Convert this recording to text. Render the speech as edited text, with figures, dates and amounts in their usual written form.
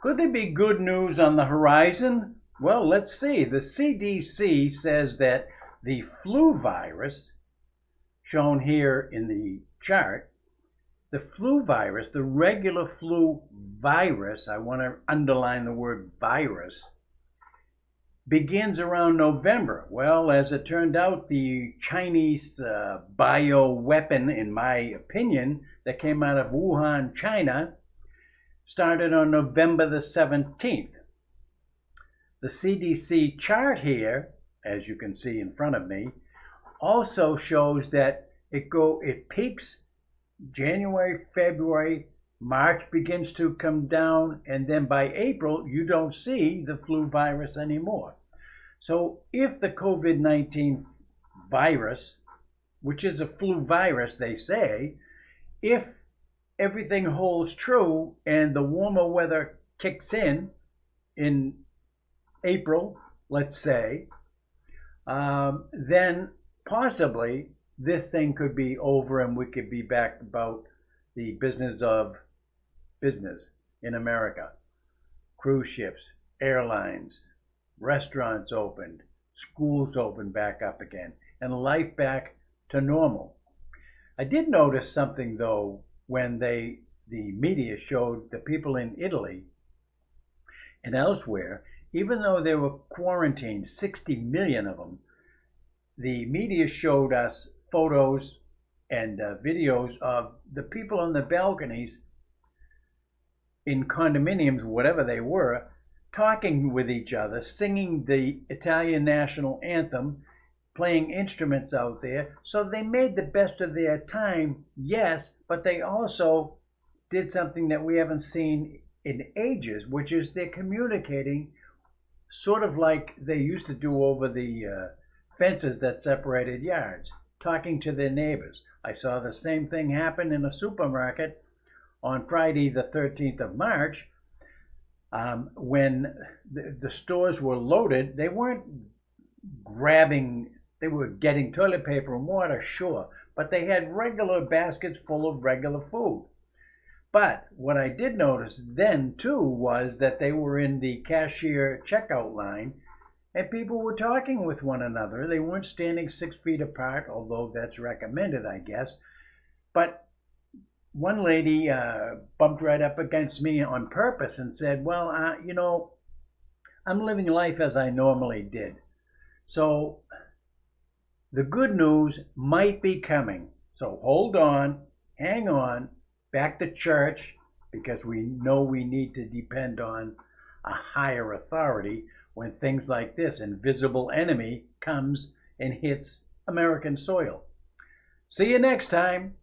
Could there be good news on the horizon? Well, let's see. The CDC says that the flu virus, shown here in the chart, the flu virus, the regular flu virus, I want to underline the word virus, begins around November. Well, as it turned out, the Chinese bioweapon, in my opinion, that came out of Wuhan, China, started on November the 17th. The CDC chart here, as you can see in front of me, also shows that it peaks January, February, March begins to come down, and then by April, you don't see the flu virus anymore. So if the COVID-19 virus, which is a flu virus, they say, if everything holds true and the warmer weather kicks in April, let's say, then possibly this thing could be over and we could be back about the business in America. Cruise ships, airlines, restaurants opened, schools opened back up again, and life back to normal. I did notice something though when the media showed the people in Italy and elsewhere, even though they were quarantined, 60 million of them, the media showed us photos and videos of the people on the balconies in condominiums, whatever they were, talking with each other, singing the Italian national anthem, playing instruments out there. So they made the best of their time, yes, but they also did something that we haven't seen in ages, which is they're communicating sort of like they used to do over the fences that separated yards, talking to their neighbors. I saw the same thing happen in a supermarket on Friday, the 13th of March, when the stores were loaded. They weren't they were getting toilet paper and water, sure, but they had regular baskets full of regular food. But what I did notice then, too, was that they were in the cashier checkout line and people were talking with one another. They weren't standing 6 feet apart, although that's recommended, I guess. But one lady bumped right up against me on purpose and said, well, I'm living life as I normally did. So the good news might be coming. So hold on, hang on, back to church, because we know we need to depend on a higher authority when things like this invisible enemy comes and hits American soil. See you next time.